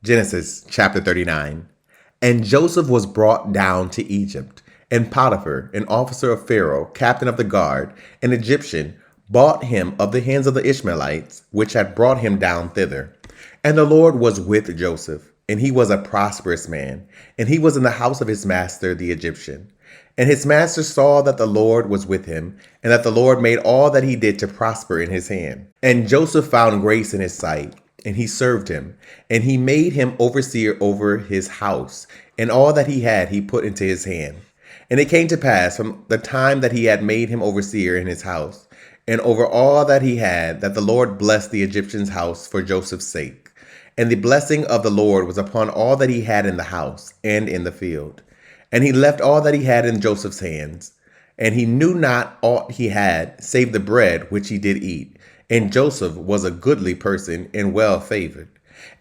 Genesis chapter 39. And Joseph was brought down to Egypt, and Potiphar, an officer of Pharaoh, captain of the guard, an Egyptian, bought him of the hands of the Ishmaelites, which had brought him down thither. And the Lord was with Joseph, and he was a prosperous man, and he was in the house of his master the Egyptian. And his master saw that the Lord was with him, and that the Lord made all that he did to prosper in his hand. And Joseph found grace in his sight, and he served him, and he made him overseer over his house, and all that he had he put into his hand. And it came to pass from the time that he had made him overseer in his house, and over all that he had, that the Lord blessed the Egyptian's house for Joseph's sake. And the blessing of the Lord was upon all that he had in the house and in the field. And he left all that he had in Joseph's hands, and he knew not aught he had, save the bread which he did eat. And Joseph was a goodly person and well favored.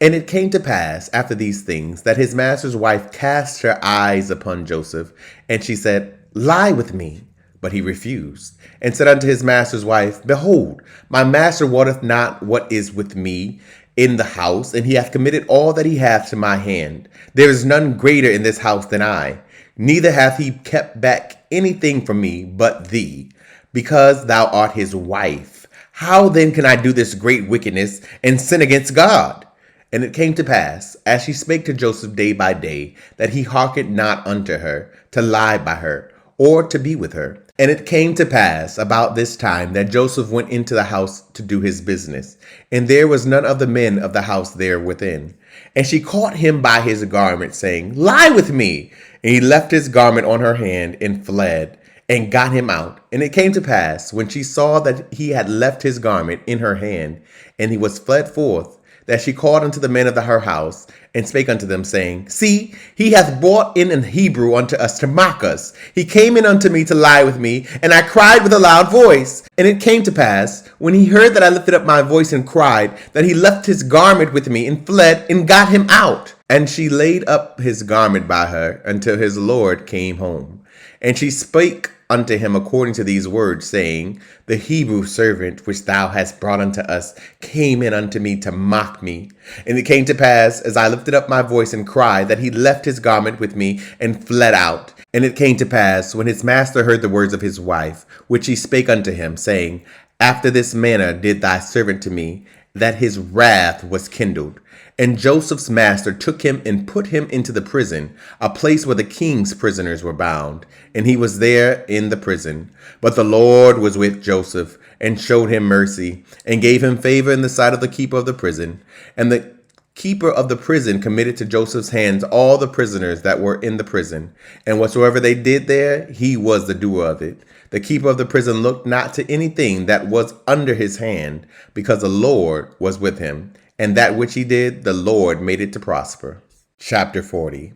And it came to pass after these things that his master's wife cast her eyes upon Joseph, and she said, Lie with me. But he refused, and said unto his master's wife, Behold, my master wotteth not what is with me in the house, and he hath committed all that he hath to my hand. There is none greater in this house than I, neither hath he kept back anything from me but thee, because thou art his wife. How then can I do this great wickedness and sin against God? And it came to pass, as she spake to Joseph day by day, that he hearkened not unto her, to lie by her, or to be with her. And it came to pass about this time that Joseph went into the house to do his business, and there was none of the men of the house there within. And she caught him by his garment, saying, Lie with me. And he left his garment on her hand and fled, and got him out. And it came to pass, when she saw that he had left his garment in her hand, and he was fled forth, that she called unto the men of her house, and spake unto them, saying, See, he hath brought in an Hebrew unto us to mock us. He came in unto me to lie with me, and I cried with a loud voice. And it came to pass, when he heard that I lifted up my voice and cried, that he left his garment with me, and fled, and got him out. And she laid up his garment by her, until his Lord came home. And she spake unto him according to these words, saying, The Hebrew servant which thou hast brought unto us came in unto me to mock me. And it came to pass, as I lifted up my voice and cried, that he left his garment with me and fled out. And it came to pass, when his master heard the words of his wife, which he spake unto him, saying, After this manner did thy servant to me, that his wrath was kindled. And Joseph's master took him and put him into the prison, a place where the king's prisoners were bound. And he was there in the prison. But the Lord was with Joseph, and showed him mercy, and gave him favor in the sight of the keeper of the prison. And the keeper of the prison committed to Joseph's hands all the prisoners that were in the prison. And whatsoever they did there, he was the doer of it. The keeper of the prison looked not to anything that was under his hand, because the Lord was with him. And that which he did, the Lord made it to prosper. Chapter 40.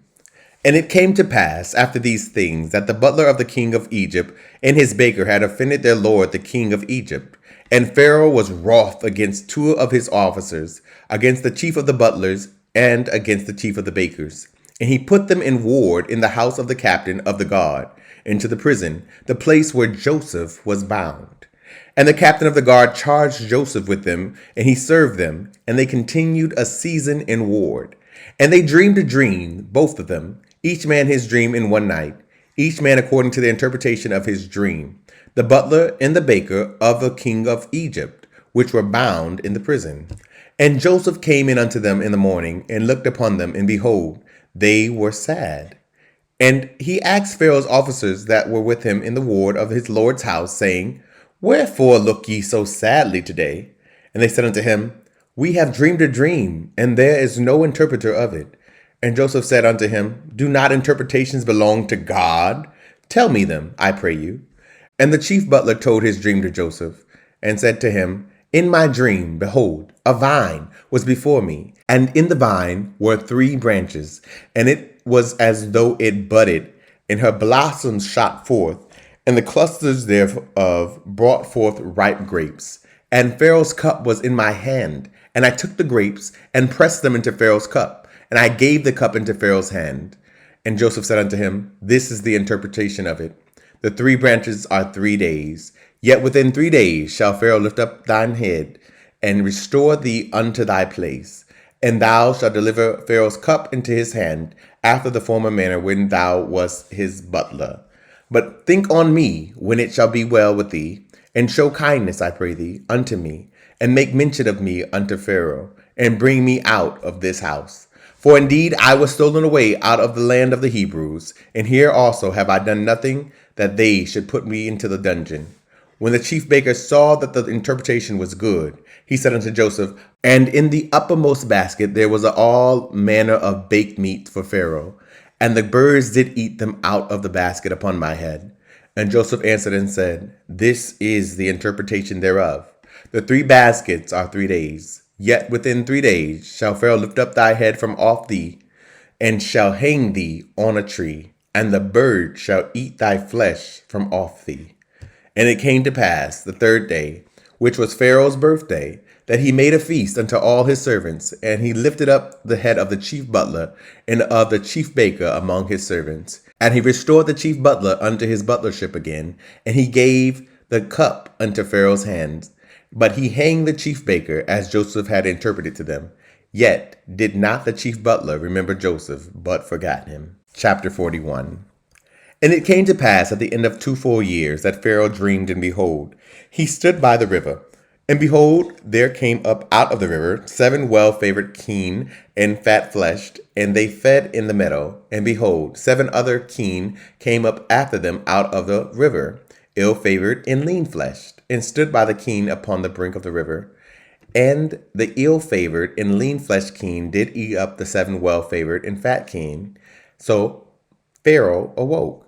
And it came to pass after these things that the butler of the king of Egypt and his baker had offended their lord the king of Egypt. And Pharaoh was wroth against two of his officers, against the chief of the butlers, and against the chief of the bakers. And he put them in ward in the house of the captain of the guard, into the prison, the place where Joseph was bound. And the captain of the guard charged Joseph with them, and he served them, and they continued a season in ward. And they dreamed a dream, both of them, each man his dream in one night, each man according to the interpretation of his dream, the butler and the baker of the king of Egypt, which were bound in the prison. And Joseph came in unto them in the morning, and looked upon them, and behold, they were sad. And he asked Pharaoh's officers that were with him in the ward of his lord's house, saying, Wherefore look ye so sadly today? And they said unto him, We have dreamed a dream, and there is no interpreter of it. And Joseph said unto him, Do not interpretations belong to God? Tell me them, I pray you. And the chief butler told his dream to Joseph, and said to him, In my dream, behold, a vine was before me, and in the vine were 3 branches, and it was as though it budded, and her blossoms shot forth, and the clusters thereof brought forth ripe grapes. And Pharaoh's cup was in my hand, and I took the grapes, and pressed them into Pharaoh's cup, and I gave the cup into Pharaoh's hand. And Joseph said unto him, This is the interpretation of it. The 3 branches are 3 days. Yet within 3 days shall Pharaoh lift up thine head, and restore thee unto thy place. And thou shalt deliver Pharaoh's cup into his hand, after the former manner when thou wast his butler. But think on me when it shall be well with thee, and show kindness, I pray thee, unto me, and make mention of me unto Pharaoh, and bring me out of this house. For indeed I was stolen away out of the land of the Hebrews, and here also have I done nothing that they should put me into the dungeon. When the chief baker saw that the interpretation was good, he said unto Joseph, And in the uppermost basket there was all manner of baked meat for Pharaoh, and the birds did eat them out of the basket upon my head. And Joseph answered and said, This is the interpretation thereof. The 3 baskets are 3 days. Yet within 3 days shall Pharaoh lift up thy head from off thee, and shall hang thee on a tree, and the bird shall eat thy flesh from off thee. And it came to pass the 3rd day, which was Pharaoh's birthday, that he made a feast unto all his servants, and he lifted up the head of the chief butler and of the chief baker among his servants. And he restored the chief butler unto his butlership again, and he gave the cup unto Pharaoh's hands. But he hanged the chief baker, as Joseph had interpreted to them. Yet did not the chief butler remember Joseph, but forgot him. Chapter 41. And it came to pass at the end of 2 full years that Pharaoh dreamed, and behold, he stood by the river. And behold, there came up out of the river 7 well-favored keen and fat-fleshed, and they fed in the meadow. And behold, 7 other keen came up after them out of the river, ill-favored and lean-fleshed, and stood by the keen upon the brink of the river. And the ill-favored and lean-fleshed keen did eat up the 7 well-favored and fat keen. So Pharaoh awoke,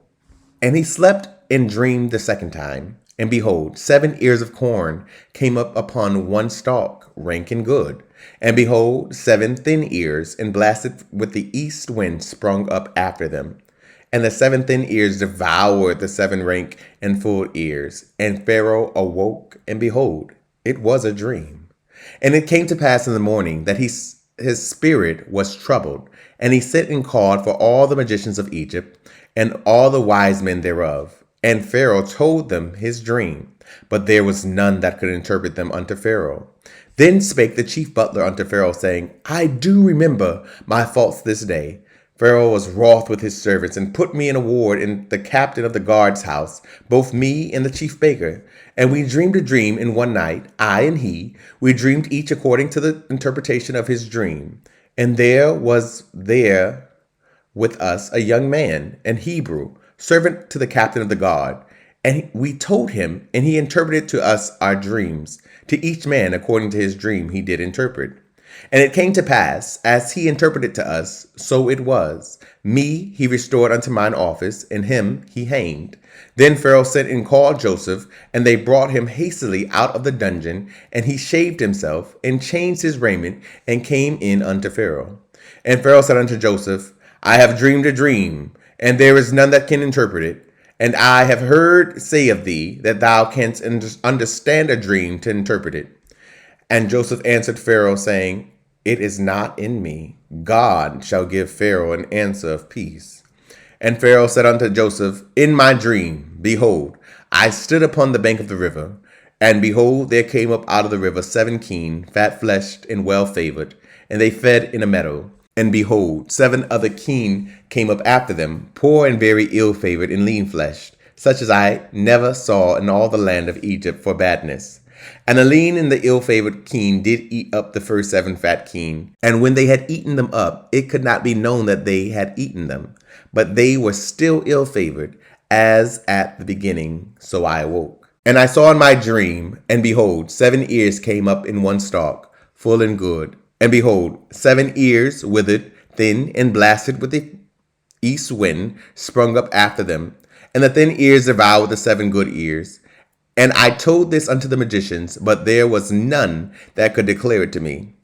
and he slept and dreamed the 2nd time. And behold, 7 ears of corn came up upon one stalk, rank and good. And behold, 7 thin ears, and blasted with the east wind, sprung up after them. And the 7 thin ears devoured the 7 rank and full ears. And Pharaoh awoke, and behold, it was a dream. And it came to pass in the morning that his spirit was troubled, and he sent and called for all the magicians of Egypt, and all the wise men thereof. And Pharaoh told them his dream, but there was none that could interpret them unto Pharaoh. Then spake the chief butler unto Pharaoh, saying, I do remember my faults this day. Pharaoh was wroth with his servants, and put me in a ward in the captain of the guard's house, both me and the chief baker. And we dreamed a dream in one night, I and he. We dreamed each according to the interpretation of his dream. And there was there with us a young man, an Hebrew, servant to the captain of the guard. And we told him, and he interpreted to us our dreams. To each man according to his dream he did interpret. And it came to pass, as he interpreted to us, so it was. Me he restored unto mine office, and him he hanged. Then Pharaoh sent and called Joseph, and they brought him hastily out of the dungeon, and he shaved himself, and changed his raiment, and came in unto Pharaoh. And Pharaoh said unto Joseph, I have dreamed a dream, and there is none that can interpret it. And I have heard say of thee that thou canst understand a dream to interpret it. And Joseph answered Pharaoh, saying, It is not in me. God shall give Pharaoh an answer of peace. And Pharaoh said unto Joseph, In my dream, behold, I stood upon the bank of the river, and behold, there came up out of the river 7 keen, fat-fleshed, and well-favored, and they fed in a meadow. And behold, 7 other keen came up after them, poor and very ill-favored and lean-fleshed, such as I never saw in all the land of Egypt for badness. And the lean and the ill-favored keen did eat up the first 7 fat keen. And when they had eaten them up, it could not be known that they had eaten them. But they were still ill-favored, as at the beginning, so I awoke. And I saw in my dream, and behold, 7 ears came up in one stalk, full and good. And behold, 7 ears withered, thin, and blasted with the east wind, sprung up after them. And the thin ears devoured the 7 good ears. And I told this unto the magicians, but there was none that could declare it to me.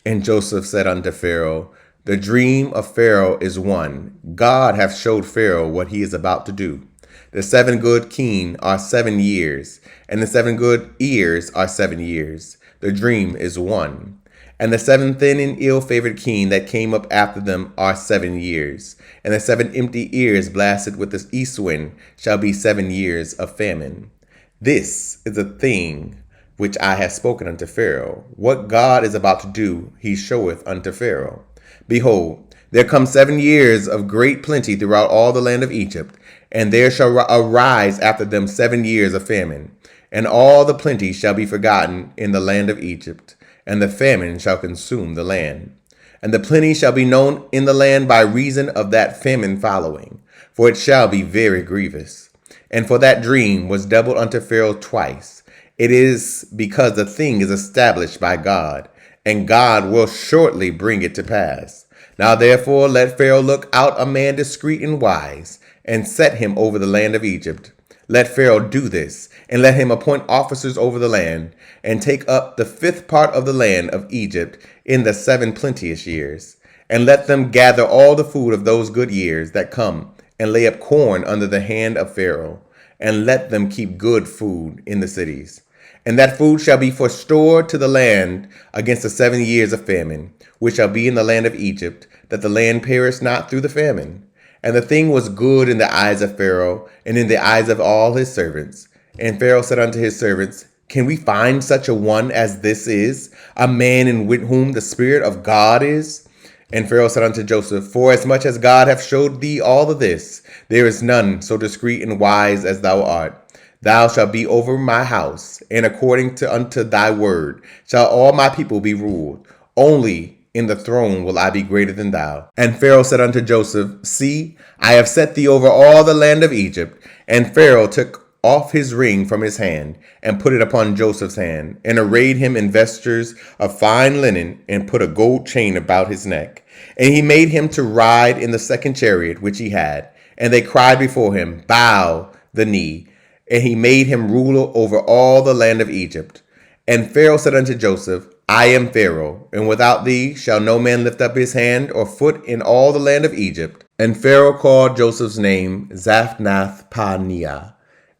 And Joseph said unto Pharaoh, The dream of Pharaoh is one. God hath showed Pharaoh what he is about to do. The 7 good keen are 7 years, and the 7 good ears are 7 years. The dream is one. And the 7 thin and ill-favored keen that came up after them are 7 years. And the 7 empty ears blasted with the east wind shall be 7 years of famine. This is a thing which I have spoken unto Pharaoh. What God is about to do, he showeth unto Pharaoh. Behold, there come 7 years of great plenty throughout all the land of Egypt, and there shall arise after them 7 years of famine. And all the plenty shall be forgotten in the land of Egypt, and the famine shall consume the land. And the plenty shall be known in the land by reason of that famine following, for it shall be very grievous. And for that dream was doubled unto Pharaoh twice. It is because the thing is established by God, and God will shortly bring it to pass. Now therefore let Pharaoh look out a man discreet and wise, and set him over the land of Egypt. Let Pharaoh do this, and let him appoint officers over the land, and take up the 5th part of the land of Egypt in the 7 plenteous years. And let them gather all the food of those good years that come, and lay up corn under the hand of Pharaoh, and let them keep good food in the cities. And that food shall be for store to the land against the 7 years of famine, which shall be in the land of Egypt, that the land perish not through the famine. And the thing was good in the eyes of Pharaoh, and in the eyes of all his servants. And Pharaoh said unto his servants, Can we find such a one as this is, a man in whom the Spirit of God is? And Pharaoh said unto Joseph, Forasmuch as God hath showed thee all of this, there is none so discreet and wise as thou art. Thou shalt be over my house, and according unto thy word shall all my people be ruled. Only in the throne will I be greater than thou. And Pharaoh said unto Joseph, See, I have set thee over all the land of Egypt. And Pharaoh took off his ring from his hand, and put it upon Joseph's hand, and arrayed him in vestures of fine linen, and put a gold chain about his neck. And he made him to ride in the 2nd chariot which he had. And they cried before him, Bow the knee. And he made him ruler over all the land of Egypt. And Pharaoh said unto Joseph, I am Pharaoh, and without thee shall no man lift up his hand or foot in all the land of Egypt. And Pharaoh called Joseph's name Zaphnath-Paaneah,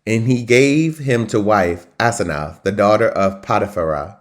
and he gave him to wife Asenath, the daughter of Potiphar,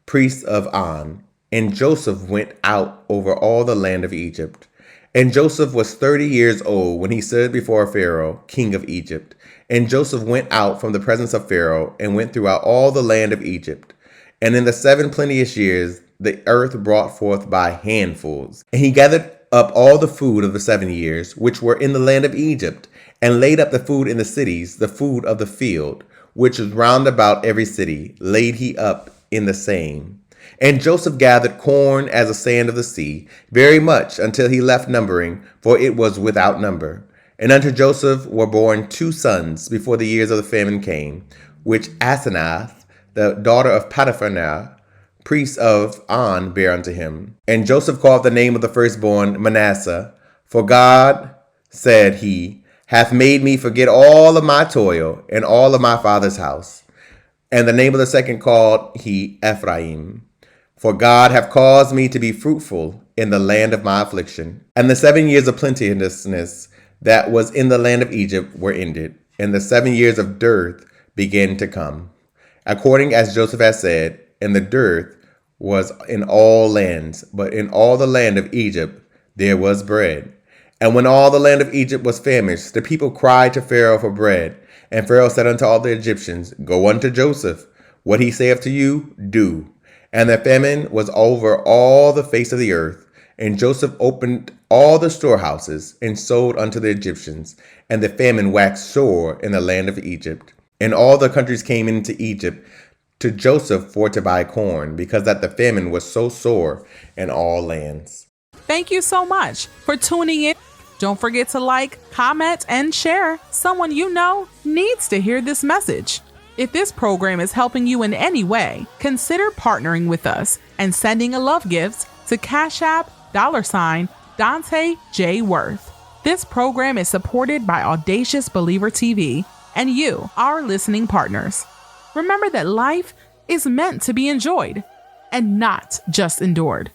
priest of On. And Joseph went out over all the land of Egypt. And Joseph was 30 years old when he stood before Pharaoh, king of Egypt. And Joseph went out from the presence of Pharaoh, and went throughout all the land of Egypt. And in the 7 plenteous years, the earth brought forth by handfuls. And he gathered up all the food of the 7 years, which were in the land of Egypt, and laid up the food in the cities, the food of the field, which was round about every city, laid he up in the same. And Joseph gathered corn as the sand of the sea, very much, until he left numbering, for it was without number. And unto Joseph were born 2 sons before the years of the famine came, which Asenath, the daughter of Potiphar, priest of On, bare unto him. And Joseph called the name of the firstborn Manasseh, for God, said he, hath made me forget all of my toil and all of my father's house. And the name of the second called he Ephraim, for God hath caused me to be fruitful in the land of my affliction. And the 7 years of plenteousness that was in the land of Egypt were ended, and the 7 years of dearth began to come, according as Joseph had said. And the dearth was in all lands, but in all the land of Egypt there was bread. And when all the land of Egypt was famished, the people cried to Pharaoh for bread. And Pharaoh said unto all the Egyptians, Go unto Joseph, what he saith to you, do. And the famine was over all the face of the earth. And Joseph opened all the storehouses, and sold unto the Egyptians. And the famine waxed sore in the land of Egypt. And all the countries came into Egypt to Joseph for to buy corn, because that the famine was so sore in all lands. Thank you so much for tuning in. Don't forget to like, comment, and share. Someone you know needs to hear this message. If this program is helping you in any way, consider partnering with us and sending a love gift to Cash App $Dante J. Worth. This program is supported by Audacious Believer TV and you, our listening partners. Remember that life is meant to be enjoyed and not just endured.